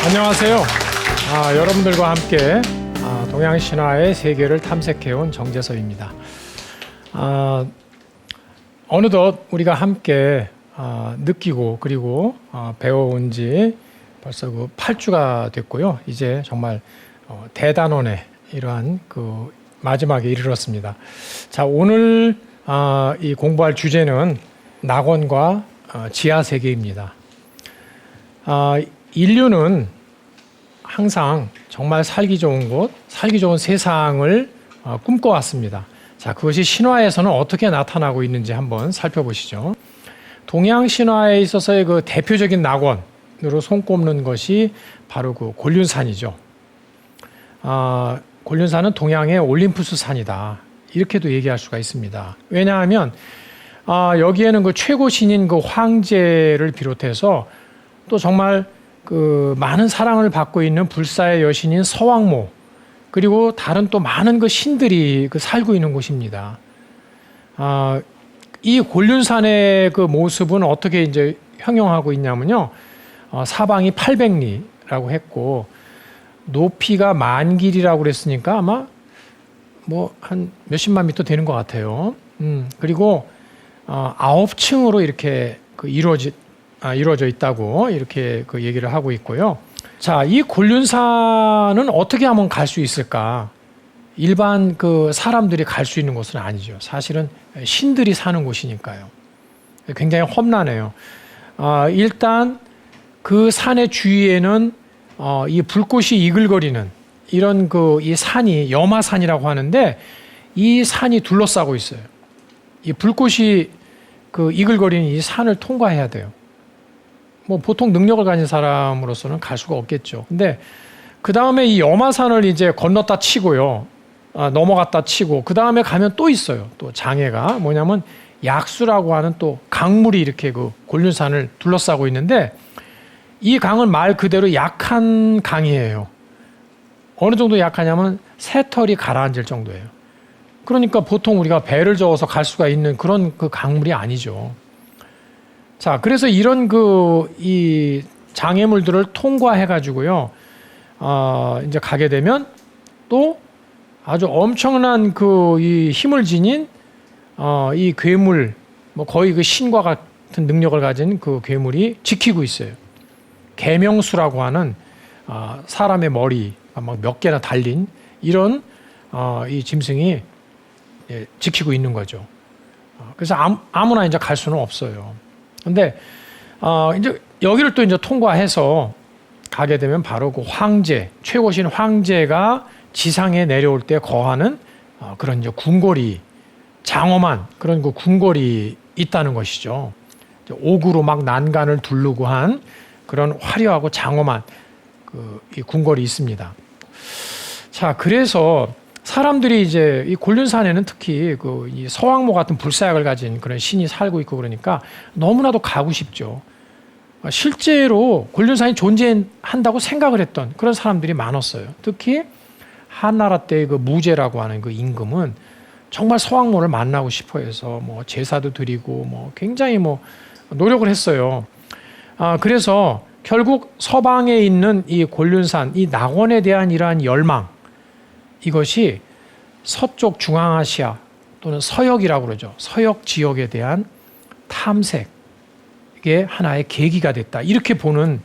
안녕하세요. 여러분들과 함께 동양신화의 세계를 탐색해온 정재서입니다. 어느덧 우리가 함께 느끼고 그리고 배워온 지 벌써 그 8주가 됐고요. 이제 정말 대단원의 이러한 그 마지막에 이르렀습니다. 자, 오늘 이 공부할 주제는 낙원과 지하세계입니다. 인류는 항상 정말 살기 좋은 곳, 살기 좋은 세상을 꿈꿔왔습니다. 자, 그것이 신화에서는 어떻게 나타나고 있는지 한번 살펴보시죠. 동양 신화에 있어서의 그 대표적인 낙원으로 손꼽는 것이 바로 그 곤륜산이죠. 곤륜산은 동양의 올림푸스 산이다. 이렇게도 얘기할 수가 있습니다. 왜냐하면 여기에는 그 최고 신인 그 황제를 비롯해서 또 정말 그 많은 사랑을 받고 있는 불사의 여신인 서왕모, 그리고 다른 또 많은 그 신들이 그 살고 있는 곳입니다. 이 곤륜산의 그 모습은 어떻게 이제 형용하고 있냐면요. 사방이 800리라고 했고 높이가 10,000길이라고 그랬으니까 아마 뭐 한 몇십만 미터 되는 것 같아요. 그리고 9층으로 이렇게 그 이루어져 있다고 이렇게 그 얘기를 하고 있고요. 자, 이 곤륜산은 어떻게 하면 갈 수 있을까? 일반 그 사람들이 갈 수 있는 곳은 아니죠. 사실은 신들이 사는 곳이니까요. 굉장히 험난해요. 일단 그 산의 주위에는 이 불꽃이 이글거리는 이런 그 이 산이 염화산이라고 하는데 이 산이 둘러싸고 있어요. 이 불꽃이 그 이글거리는 이 산을 통과해야 돼요. 뭐 보통 능력을 가진 사람으로서는 갈 수가 없겠죠. 근데 그 다음에 이 염화산을 이제 건넜다 치고요. 넘어갔다 치고 그 다음에 가면 또 있어요. 또 장애가 뭐냐면 약수라고 하는 또 강물이 이렇게 그 곤륜산을 둘러싸고 있는데 이 강은 말 그대로 약한 강이에요. 어느 정도 약하냐면 새털이 가라앉을 정도예요. 그러니까 보통 우리가 배를 저어서 갈 수가 있는 그런 그 강물이 아니죠. 자, 그래서 이런 이 장애물들을 통과해 가지고요, 이제 가게 되면 또 아주 엄청난 이 힘을 지닌, 이 괴물, 뭐 거의 그 신과 같은 능력을 가진 그 괴물이 지키고 있어요. 계명수라고 하는, 사람의 머리, 막 몇 개나 달린 이런, 이 짐승이 지키고 있는 거죠. 그래서 아무나 이제 갈 수는 없어요. 근데 이제 여기를 또 이제 통과해서 가게 되면 바로 그 황제, 최고신 황제가 지상에 내려올 때 거하는 그런 이제 궁궐이, 장엄한 그런 그 궁궐이 있다는 것이죠. 옥으로 막 난간을 두르고 한 그런 화려하고 장엄한 이 궁궐이 있습니다. 자, 그래서 사람들이 이제 이 곤륜산에는 특히 이 서왕모 같은 불사약을 가진 그런 신이 살고 있고 그러니까 너무나도 가고 싶죠. 실제로 곤륜산이 존재한다고 생각을 했던 그런 사람들이 많았어요. 특히 한나라 때 그 무제라고 하는 그 임금은 정말 서왕모를 만나고 싶어 해서 뭐 제사도 드리고 뭐 굉장히 뭐 노력을 했어요. 그래서 결국 서방에 있는 이 곤륜산, 이 낙원에 대한 이러한 열망, 이것이 서쪽 중앙아시아 또는 서역이라고 그러죠. 서역 지역에 대한 탐색의 하나의 계기가 됐다. 이렇게 보는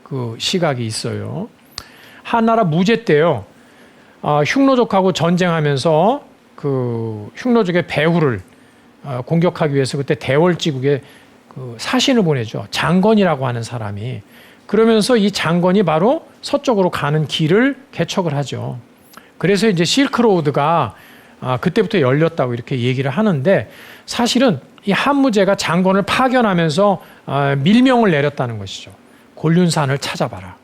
그 시각이 있어요. 한나라 무제 때요. 흉노족하고 전쟁하면서 그 흉노족의 배후를 공격하기 위해서 그때 대월지국에 그 사신을 보내죠. 장건이라고 하는 사람이. 그러면서 이 장건이 바로 서쪽으로 가는 길을 개척을 하죠. 그래서 이제 실크로드가 그때부터 열렸다고 이렇게 얘기를 하는데 사실은 이 한무제가 장건을 파견하면서 밀명을 내렸다는 것이죠. 곤륜산을 찾아봐라.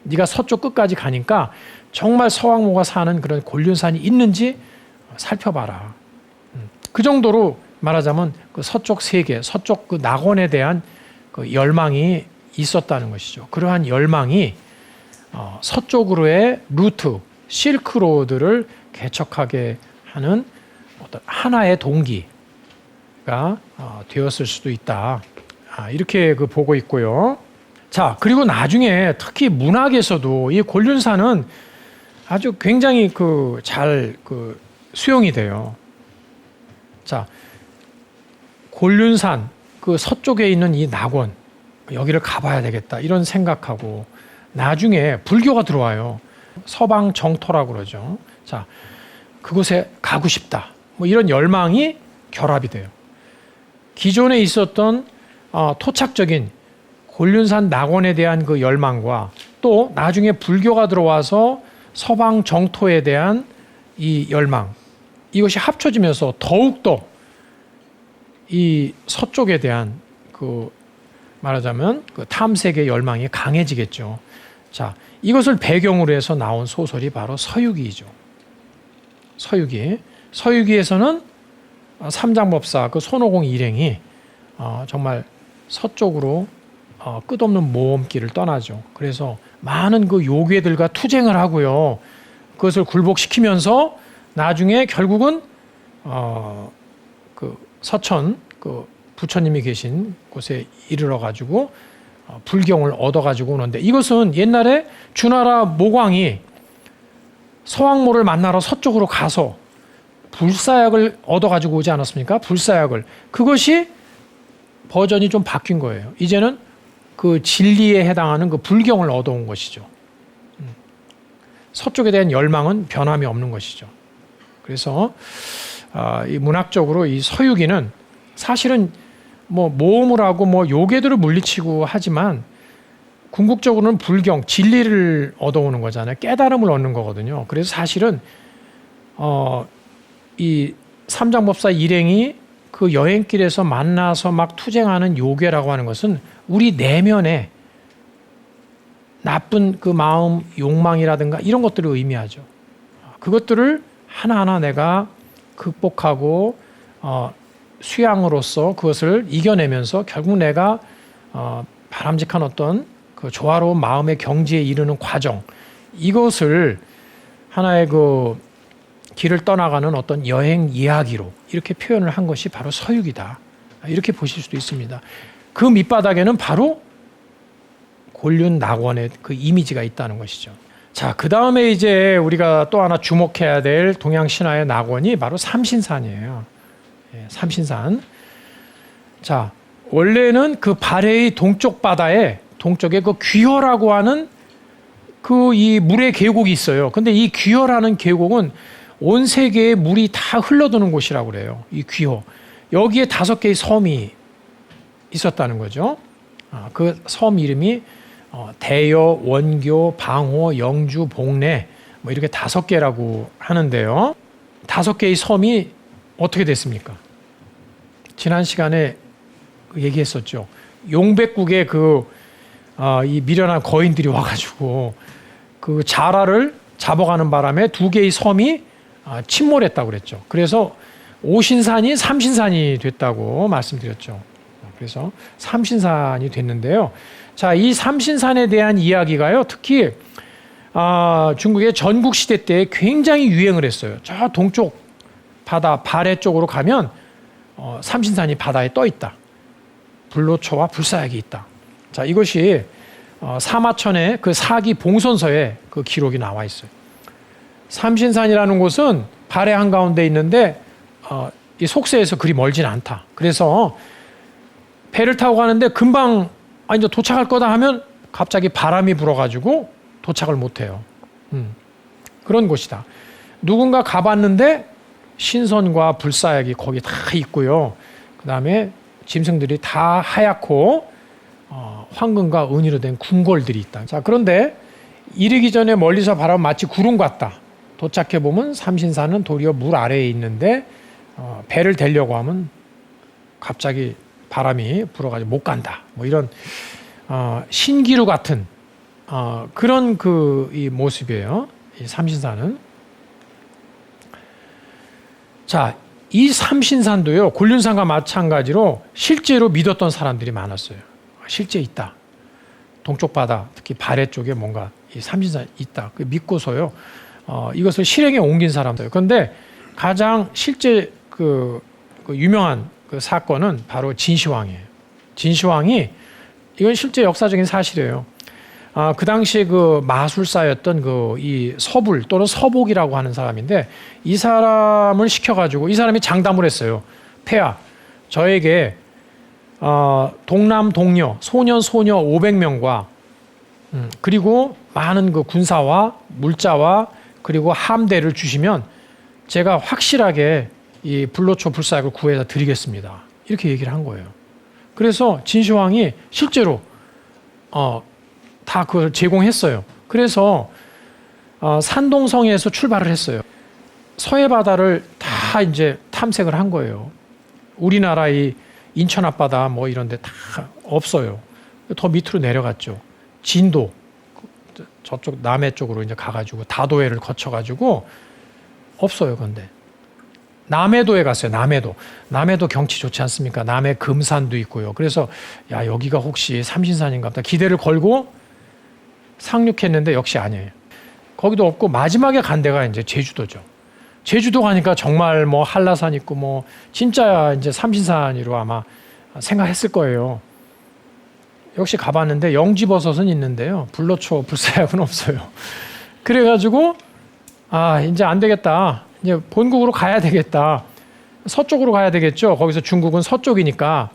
네가 서쪽 끝까지 가니까 정말 서왕모가 사는 그런 곤륜산이 있는지 살펴봐라. 그 정도로 말하자면 그 서쪽 세계, 서쪽 그 낙원에 대한 그 열망이 있었다는 것이죠. 그러한 열망이 서쪽으로의 루트, 실크로드를 개척하게 하는 어떤 하나의 동기가 되었을 수도 있다. 이렇게 보고 있고요. 자, 그리고 나중에 특히 문학에서도 이 곤륜산은 아주 굉장히 잘 수용이 돼요. 자, 곤륜산 서쪽에 있는 이 낙원, 여기를 가봐야 되겠다 이런 생각하고 나중에 불교가 들어와요. 서방 정토라고 그러죠. 자, 그곳에 가고 싶다. 뭐 이런 열망이 결합이 돼요. 기존에 있었던 토착적인 곤륜산 낙원에 대한 그 열망과 또 나중에 불교가 들어와서 서방 정토에 대한 이 열망, 이것이 합쳐지면서 더욱더 이 서쪽에 대한 말하자면 탐색의 열망이 강해지겠죠. 자, 이것을 배경으로 해서 나온 소설이 바로 서유기이죠. 서유기에서는 삼장법사 손오공 일행이 정말 서쪽으로 끝없는 모험길을 떠나죠. 그래서 많은 요괴들과 투쟁을 하고요. 그것을 굴복시키면서 나중에 결국은 서천 부처님이 계신 곳에 이르러 가지고 불경을 얻어 가지고 오는데, 이것은 옛날에 주나라 모광이 서왕모를 만나러 서쪽으로 가서 불사약을 얻어 가지고 오지 않았습니까? 불사약을. 그것이 버전이 좀 바뀐 거예요. 이제는 진리에 해당하는 불경을 얻어온 것이죠. 서쪽에 대한 열망은 변함이 없는 것이죠. 그래서 이 문학적으로 이 서유기는 사실은 모험을 하고 요괴들을 물리치고 하지만 궁극적으로는 불경, 진리를 얻어오는 거잖아요. 깨달음을 얻는 거거든요. 그래서 사실은 이 삼장법사 일행이 여행길에서 만나서 막 투쟁하는 요괴라고 하는 것은 우리 내면에 나쁜 마음, 욕망이라든가 이런 것들을 의미하죠. 그것들을 하나하나 내가 극복하고 수양으로서 그것을 이겨내면서 결국 내가 바람직한 어떤 조화로운 마음의 경지에 이르는 과정, 이것을 하나의 길을 떠나가는 어떤 여행 이야기로 이렇게 표현을 한 것이 바로 서유기다. 이렇게 보실 수도 있습니다. 그 밑바닥에는 바로 곤륜 낙원의 이미지가 있다는 것이죠. 자, 그 다음에 이제 우리가 또 하나 주목해야 될 동양 신화의 낙원이 바로 삼신산이에요. 삼신산. 자, 원래는 발해의 동쪽 바다에 동쪽에 귀허라고 하는 이 물의 계곡이 있어요. 근데 이 귀허라는 계곡은 온 세계에 물이 다 흘러드는 곳이라고 그래요. 이 귀허. 여기에 5개의 섬이 있었다는 거죠. 그 섬 이름이 대여, 원교, 방호, 영주, 복례 이렇게 5개라고 하는데요. 5개의 섬이 어떻게 됐습니까? 지난 시간에 얘기했었죠. 용백국에 이 미련한 거인들이 와가지고 자라를 잡아가는 바람에 2개의 섬이 침몰했다고 그랬죠. 그래서 오신산이 삼신산이 됐다고 말씀드렸죠. 그래서 삼신산이 됐는데요. 자, 이 삼신산에 대한 이야기가요, 특히 중국의 전국시대 때 굉장히 유행을 했어요. 저 동쪽 바다 발해 쪽으로 가면 삼신산이 바다에 떠 있다. 불로초와 불사약이 있다. 자, 이것이 사마천의 사기 봉선서에 기록이 나와 있어요. 삼신산이라는 곳은 발해 한가운데 있는데 이 속세에서 그리 멀진 않다. 그래서 배를 타고 가는데 금방 이제 도착할 거다 하면 갑자기 바람이 불어가지고 도착을 못해요. 그런 곳이다. 누군가 가봤는데 신선과 불사약이 거기 다 있고요. 그 다음에 짐승들이 다 하얗고 황금과 은으로 된 궁궐들이 있다. 자, 그런데 이르기 전에 멀리서 바라보면 마치 구름 같다. 도착해 보면 삼신산은 도리어 물 아래에 있는데 배를 대려고 하면 갑자기 바람이 불어가지고 못 간다. 이런 신기루 같은 그런 이 모습이에요. 이 삼신산은. 자, 이 삼신산도요, 곤륜산과 마찬가지로 실제로 믿었던 사람들이 많았어요. 실제 있다. 동쪽 바다, 특히 발해 쪽에 뭔가 이 삼신산 있다. 믿고서요, 이것을 실행에 옮긴 사람들. 그런데 가장 실제 유명한 사건은 바로 진시황이에요. 진시황이 이건 실제 역사적인 사실이에요. 그 당시에 그 마술사였던 그 이 서불 또는 서복이라고 하는 사람인데 이 사람을 시켜가지고 이 사람이 장담을 했어요. 폐하, 저에게 동남 동녀, 소년 소녀 500명과 그리고 많은 그 군사와 물자와 그리고 함대를 주시면 제가 확실하게 이 불로초 불사약을 구해서 드리겠습니다. 이렇게 얘기를 한 거예요. 그래서 진시황이 실제로 다 그걸 제공했어요. 그래서 산동성에서 출발을 했어요. 서해 바다를 다 이제 탐색을 한 거예요. 우리나라 이 인천 앞바다 뭐 이런 데 다 없어요. 더 밑으로 내려갔죠. 진도 저쪽 남해 쪽으로 이제 가가지고 다도해를 거쳐가지고 없어요. 근데 남해도에 갔어요. 남해도 경치 좋지 않습니까? 남해 금산도 있고요. 그래서 야 여기가 혹시 삼신산인가 보다 기대를 걸고 상륙했는데 역시 아니에요. 거기도 없고 마지막에 간 데가 이제 제주도죠. 제주도 가니까 정말 뭐 한라산 있고 뭐 진짜 이제 삼신산으로 아마 생각했을 거예요. 역시 가봤는데 영지버섯은 있는데요. 불로초 불사약은 없어요. 그래가지고 이제 안 되겠다. 이제 본국으로 가야 되겠다. 서쪽으로 가야 되겠죠. 거기서 중국은 서쪽이니까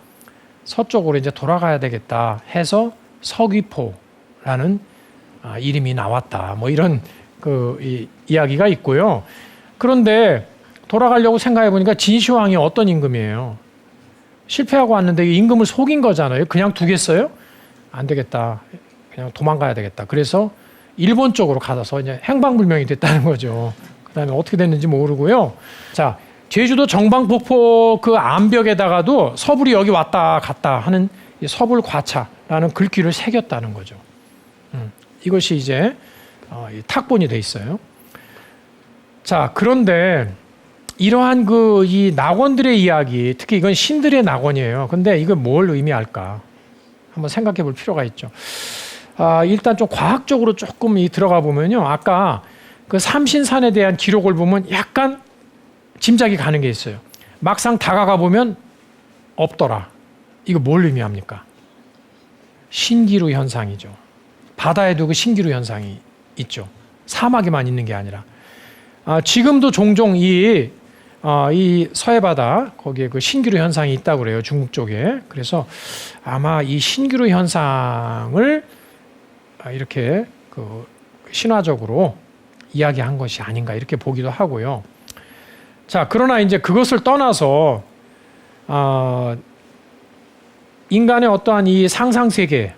서쪽으로 이제 돌아가야 되겠다 해서 서귀포라는 이름이 나왔다. 뭐 이런 이야기가 있고요. 그런데 돌아가려고 생각해 보니까 진시황이 어떤 임금이에요? 실패하고 왔는데 임금을 속인 거잖아요. 그냥 두겠어요? 안 되겠다. 그냥 도망가야 되겠다. 그래서 일본 쪽으로 가서 이제 행방불명이 됐다는 거죠. 그다음에 어떻게 됐는지 모르고요. 자, 제주도 정방폭포 그 암벽에다가도 서불이 여기 왔다 갔다 하는 서불 과차라는 글귀를 새겼다는 거죠. 이것이 이제 탁본이 돼 있어요. 자, 그런데 이러한 이 낙원들의 이야기, 특히 이건 신들의 낙원이에요. 근데 이건 뭘 의미할까? 한번 생각해 볼 필요가 있죠. 일단 좀 과학적으로 조금 들어가 보면요. 아까 그 삼신산에 대한 기록을 보면 약간 짐작이 가는 게 있어요. 막상 다가가 보면 없더라. 이거 뭘 의미합니까? 신기루 현상이죠. 바다에도 그 신기루 현상이 있죠. 사막에만 있는 게 아니라. 지금도 종종 이 서해 바다 거기에 그 신기루 현상이 있다고 그래요. 중국 쪽에. 그래서 아마 이 신기루 현상을 이렇게 그 신화적으로 이야기한 것이 아닌가 이렇게 보기도 하고요. 자, 그러나 이제 그것을 떠나서 인간의 어떠한 이 상상 세계의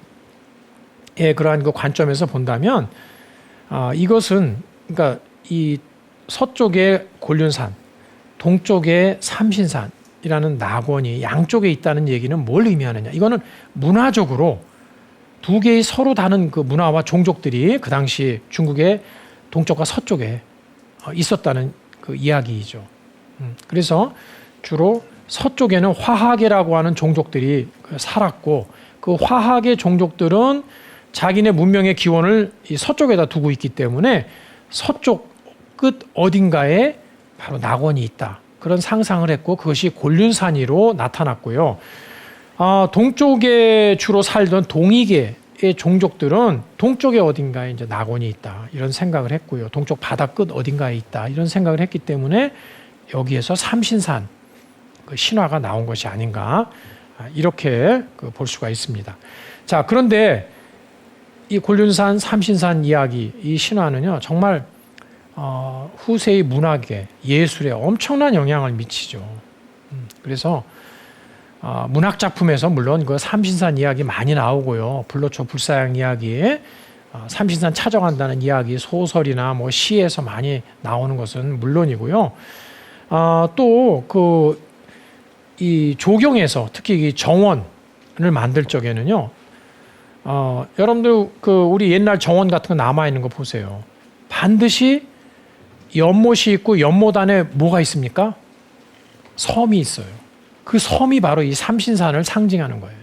그러한 그 관점에서 본다면 이것은 그러니까 이 서쪽의 곤륜산, 동쪽의 삼신산이라는 낙원이 양쪽에 있다는 얘기는 뭘 의미하느냐? 이거는 문화적으로 두 개의 서로 다른 그 문화와 종족들이 그 당시 중국의 동쪽과 서쪽에 있었다는 그 이야기이죠. 그래서 주로 서쪽에는 화하계라고 하는 종족들이 살았고 그 화하계 종족들은 자기네 문명의 기원을 이 서쪽에다 두고 있기 때문에 서쪽 끝 어딘가에 바로 낙원이 있다. 그런 상상을 했고 그것이 곤륜산이로 나타났고요. 동쪽에 주로 살던 동이계의 종족들은 동쪽에 어딘가에 이제 낙원이 있다. 이런 생각을 했고요. 동쪽 바다 끝 어딘가에 있다. 이런 생각을 했기 때문에 여기에서 삼신산 그 신화가 나온 것이 아닌가. 이렇게 볼 수가 있습니다. 자, 그런데 이 곤륜산, 삼신산 이야기, 이 신화는요, 정말 후세의 문학에, 예술에 엄청난 영향을 미치죠. 그래서 문학 작품에서 물론 그 삼신산 이야기 많이 나오고요. 불로초 불사양 이야기에 삼신산 찾아간다는 이야기, 소설이나 뭐 시에서 많이 나오는 것은 물론이고요. 또 이 조경에서 특히 이 정원을 만들 적에는요. 여러분들 우리 옛날 정원 같은 거 남아 있는 거 보세요. 반드시 연못이 있고 연못 안에 뭐가 있습니까? 섬이 있어요. 그 섬이 바로 이 삼신산을 상징하는 거예요.